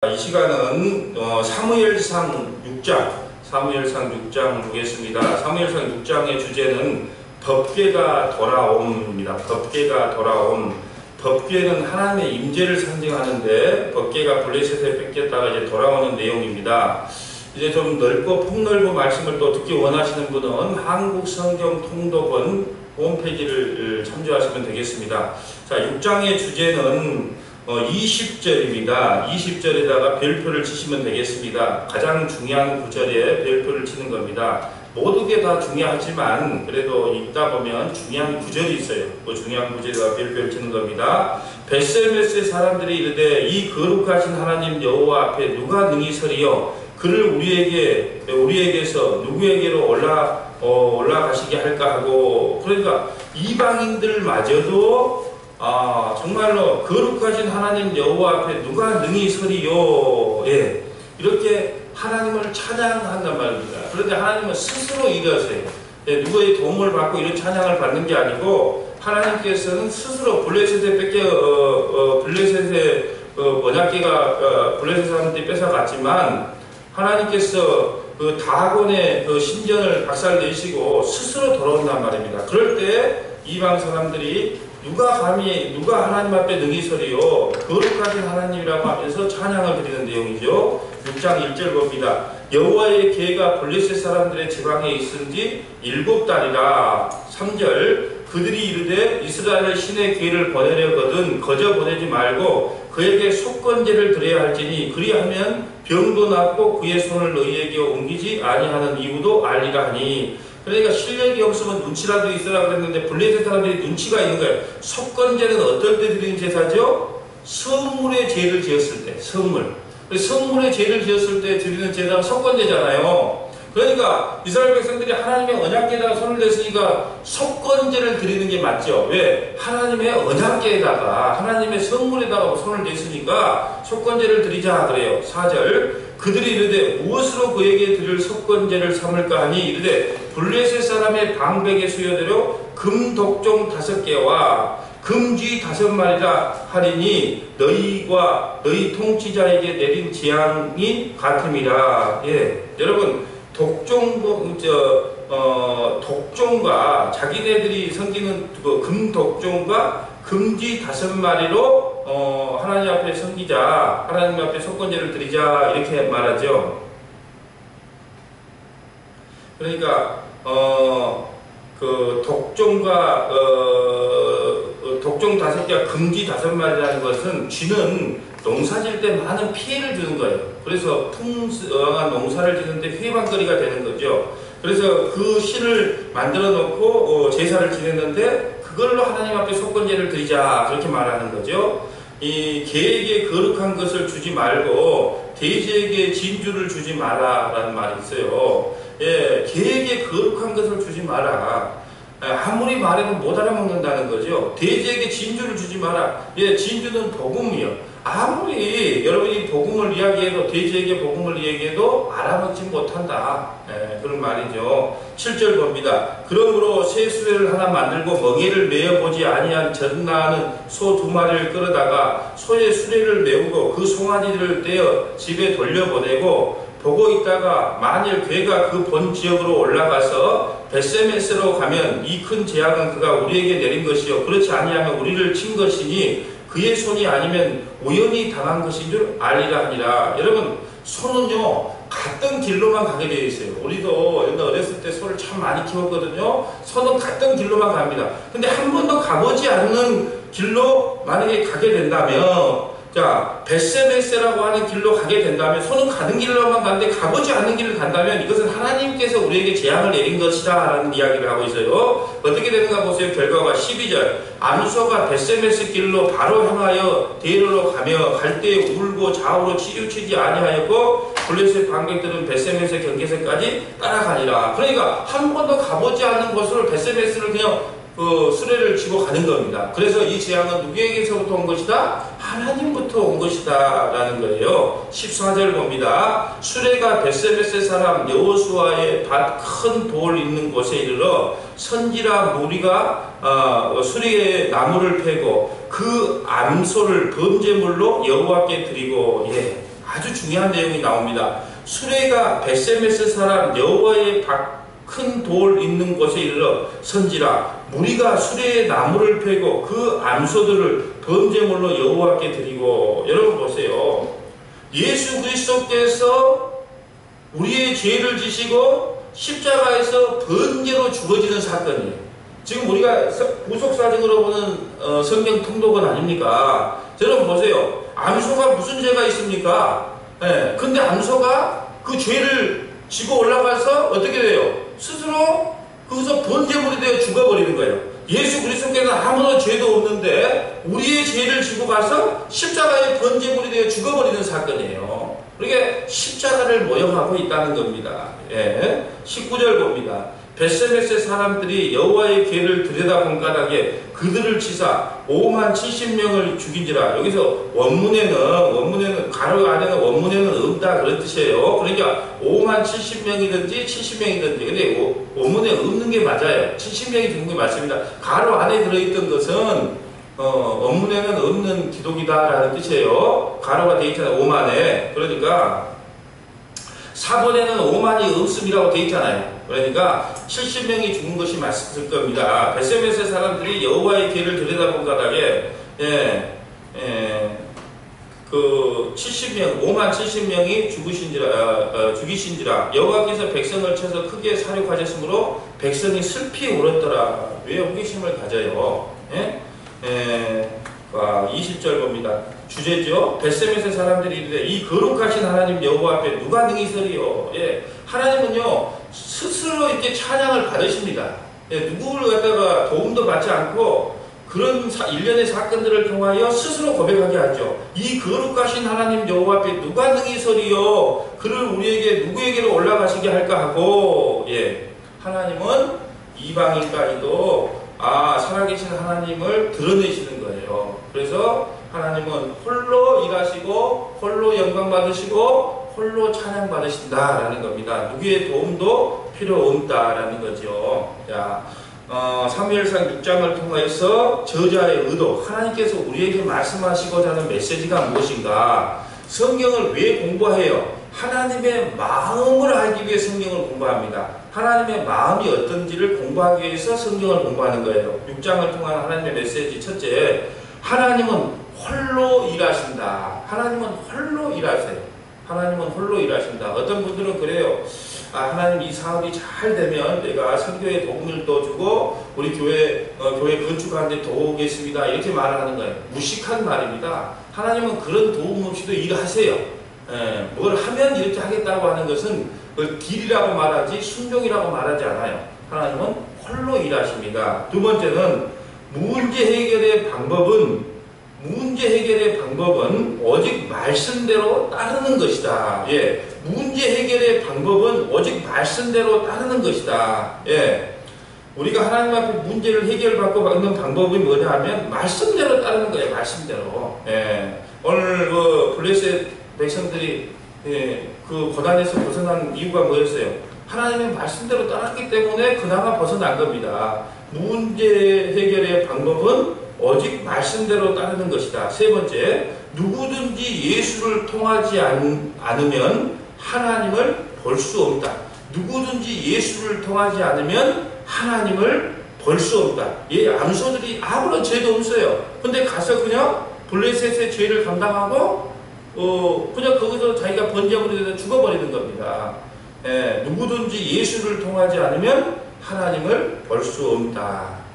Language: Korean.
이 시간은 사무엘상 6장 보겠습니다. 사무엘상 6장의 주제는 법궤가 돌아옴입니다. 법궤가 돌아옴. 법궤는 하나님의 임재를 상징하는데 법궤가 블레셋에 뺏겼다가 이제 돌아오는 내용입니다. 이제 좀 넓고 폭넓은 말씀을 또 듣기 원하시는 분은 한국성경통독원 홈페이지를 참조하시면 되겠습니다. 자, 6장의 주제는 20절입니다. 20절에다가 별표를 치시면 되겠습니다. 가장 중요한 구절에 별표를 치는 겁니다. 모든 게 다 중요하지만 그래도 읽다 보면 중요한 구절이 있어요. 그 중요한 구절에다가 별표를 치는 겁니다. 벳세메스의 사람들이 이르되 이 거룩하신 하나님 여호와 앞에 누가 능히 서리요? 그를 우리에게서 누구에게로 올라가시게 할까 하고, 그러니까 이방인들마저도 정말로 거룩하신 하나님 여호와 앞에 누가 능히 서리요? 예, 이렇게 하나님을 찬양한단 말입니다. 그런데 하나님은 스스로 일하세요. 예, 누구의 도움을 받고 이런 찬양을 받는 게 아니고 하나님께서는 스스로 블레셋의 블레셋의 번약기가 블레셋 사람들이 뺏어갔지만 하나님께서 그 다곤의 그 신전을 박살내시고 스스로 돌아온단 말입니다. 그럴 때 이방 사람들이 누가 하나님 앞에 능히 서리요? 거룩하신 하나님이라고 하면서 찬양을 드리는 내용이죠. 6장 1절 봅니다. 여호와의 계가 블레셋 사람들의 지방에 있은지 7달이라. 3절 그들이 이르되 이스라엘 신의 계를 보내려거든 거저 보내지 말고 그에게 속건제를 드려야 할지니 그리하면 병도 낫고 그의 손을 너희에게 옮기지 아니하는 이유도 알리라 하니. 그러니까 실력이 없으면 눈치라도 있으라 그랬는데 블레셋 사람들이 눈치가 있는 거예요. 속건제는 어떨 때 드리는 제사죠? 성물의 죄를 지었을 때. 성물의 죄를 지었을 때 드리는 제사가 속건제잖아요. 그러니까 이스라엘 백성들이 하나님의 언약궤에다가 손을 댔으니까 속건제를 드리는 게 맞죠. 왜? 하나님의 언약궤에다가 하나님의 성물에다가 손을 댔으니까 속건제를 드리자 그래요. 4절 그들이 이르되 무엇으로 그에게 드릴 속건제를 삼을까 하니 이르되 블레셋 사람의 방백의 수요대로 금독종 5개와 금쥐 5마리라 하리니 너희와 너희 통치자에게 내린 재앙이 같음이라. 예, 여러분 독종과 자기네들이 섬기는 그 금독종과 금쥐 5마리로 하나님 앞에 섬기자, 하나님 앞에 속건제를 드리자 이렇게 말하죠. 그러니까 그 독종과 독종 5개와 금쥐 5마리라는 것은 쥐는 농사질 때 많은 피해를 주는 거예요. 그래서 풍성한 농사를 짓는데 회방거리가 되는 거죠. 그래서 그 실을 만들어 놓고 제사를 지냈는데 그걸로 하나님 앞에 속건제를 드리자 그렇게 말하는 거죠. 이 개에게 거룩한 것을 주지 말고 돼지에게 진주를 주지 마라라는 말이 있어요. 예, 개에게 거룩한 것을 주지 마라. 아무리 말해도 못 알아먹는다는 거죠. 돼지에게 진주를 주지 마라. 예, 진주는 복음이요. 아무리 여러분이 복음을 이야기해도 돼지에게 복음을 이야기해도 알아먹지 못한다. 예, 그런 말이죠. 7절 봅니다. 그러므로 새 수레를 하나 만들고 멍에를 메어보지 아니한 젖나는 소 2마리를 끌어다가 소의 수레를 메우고 그 송아지를 떼어 집에 돌려보내고 보고 있다가 만일 괴가 그 본 지역으로 올라가서 벳세메스로 가면 이 큰 재앙은 그가 우리에게 내린 것이요 그렇지 아니하면 우리를 친 것이니 그의 손이 아니면 우연히 당한 것인 줄 알리라 하니라. 여러분 소는요 갔던 길로만 가게 되어 있어요. 우리도 옛날 어렸을 때 소를 참 많이 키웠거든요. 소는 갔던 길로만 갑니다. 근데 한 번도 가보지 않는 길로 만약에 가게 된다면, 자, 벳세메스라고 하는 길로 가게 된다면 소는 가는 길로만 가는데 가보지 않는 길을 간다면 이것은 하나님께서 우리에게 재앙을 내린 것이다 라는 이야기를 하고 있어요. 어떻게 되는가 보세요. 결과가 12절 암소가 벳세메스 길로 바로 향하여 대로로 가며 갈 때 울고 좌우로 치우치지 아니하였고 블레셋 방백들은 벳세메스 경계선까지 따라가니라. 그러니까 한 번도 가보지 않는 곳으로 벳세메스를 그냥 수레를 치고 가는 겁니다. 그래서 이 재앙은 누구에게서부터 온 것이다? 하나님부터 온 것이다 라는 거예요. 14절 봅니다. 수레가 벳세메스 사람 여호수아의 밭 큰 돌 있는 곳에 이르러 선지라 무리가 수레의 나무를 패고 그 암소를 범죄물로 여호와께 드리고. 예, 아주 중요한 내용이 나옵니다. 수레가 벳세메스 사람 여호와의 큰 돌 있는 곳에 이르러 선지라. 무리가 수레에 나무를 패고 그 암소들을 번제물로 여호와께 드리고. 여러분 보세요. 예수 그리스도께서 우리의 죄를 지시고 십자가에서 번제로 죽어지는 사건이에요. 지금 우리가 구속사적으로 보는 성경 통독은 아닙니까? 여러분 보세요. 암소가 무슨 죄가 있습니까? 근데 암소가 그 죄를 지고 올라가서 어떻게 돼요? 스스로 거기서 번제물이 되어 죽어버리는 거예요. 예수 그리스도께서는 아무런 죄도 없는데 우리의 죄를 지고 가서 십자가의 번제물이 되어 죽어버리는 사건이에요. 그러니까 십자가를 모형하고 있다는 겁니다. 19절 봅니다. 벳세메스 사람들이 여호와의 궤를 들여다본 까닭에 그들을 치사 5만 70명을 죽인지라. 여기서 원문에는 가로 안에는 원문에는 없다 그런 뜻이에요. 그러니까 5만 70명이든지 70명이든지. 근데 원문에 없는 게 맞아요. 70명이 죽은 게 맞습니다. 가로 안에 들어있던 것은 원문에는 없는 기록이다라는 뜻이에요. 가로가 되어 있잖아요. 5만에. 그러니까 사본에는 5만이 없음이라고 되어 있잖아요. 그러니까 70명이 죽은 것이 맞을 겁니다. 벳세메스 사람들이 여호와의 궤를 들여다본 까닭에 그 70명, 5만 70명이 죽이신지라. 여호와께서 백성을 쳐서 크게 사륙하셨으므로 백성이 슬피 울었더라. 왜 호기심을 가져요? 20절 봅니다. 주제죠. 벳세메스 사람들이 이르되 이 거룩하신 하나님 여호와 앞에 누가 능히 서리요. 하나님은요 스스로 이렇게 찬양을 받으십니다. 누구를 갖다가 도움도 받지 않고 그런 일련의 사건들을 통하여 스스로 고백하게 하죠. 이 거룩하신 하나님 여호와 앞에 누가 능히 서리요. 그를 우리에게 누구에게로 올라가시게 할까 하고. 하나님은 이방인까지도 살아계신 하나님을 드러내시는 거예요. 그래서 하나님은 홀로 일하시고 홀로 영광 받으시고 홀로 찬양 받으신다라는 겁니다. 누구의 도움도 필요 없다라는 거죠. 자, 사무엘상 6장을 통해서 저자의 의도, 하나님께서 우리에게 말씀하시고자 하는 메시지가 무엇인가? 성경을 왜 공부해요? 하나님의 마음을 알기 위해 성경을 공부합니다. 하나님의 마음이 어떤지를 공부하기 위해서 성경을 공부하는 거예요. 6장을 통한 하나님의 메시지. 첫째, 하나님은 홀로 일하신다. 하나님은 홀로 일하세요. 하나님은 홀로 일하신다. 어떤 분들은 그래요. 하나님 이 사업이 잘 되면 내가 선교에 도움을 더 주고 우리 교회 건축하는 데 도우겠습니다. 이렇게 말을 하는 거예요. 무식한 말입니다. 하나님은 그런 도움 없이도 일하세요. 뭘 하면 이렇게 하겠다고 하는 것은 그걸 딜이라고 말하지 순종이라고 말하지 않아요. 하나님은 홀로 일하십니다. 두 번째는 문제 해결의 방법은 오직 말씀대로 따르는 것이다. 문제 해결의 방법은 오직 말씀대로 따르는 것이다. 우리가 하나님 앞에 문제를 해결받고 있는 방법이 뭐냐 하면 말씀대로 따르는 거예요. 말씀대로. 오늘 블레셋 백성들이 그 고난에서 벗어난 이유가 뭐였어요? 하나님의 말씀대로 따랐기 때문에 그나마 벗어난 겁니다. 문제 해결의 방법은 오직 말씀대로 따르는 것이다. 세 번째, 누구든지 예수를 통하지 않으면 하나님을 볼 수 없다. 누구든지 예수를 통하지 않으면 하나님을 볼 수 없다. 암소들이 아무런 죄도 없어요. 근데 가서 그냥 블레셋의 죄를 감당하고 그냥 거기서 자기가 번제물이 돼서 죽어버리는 겁니다. 누구든지 예수를 통하지 않으면 하나님을 볼 수 없다.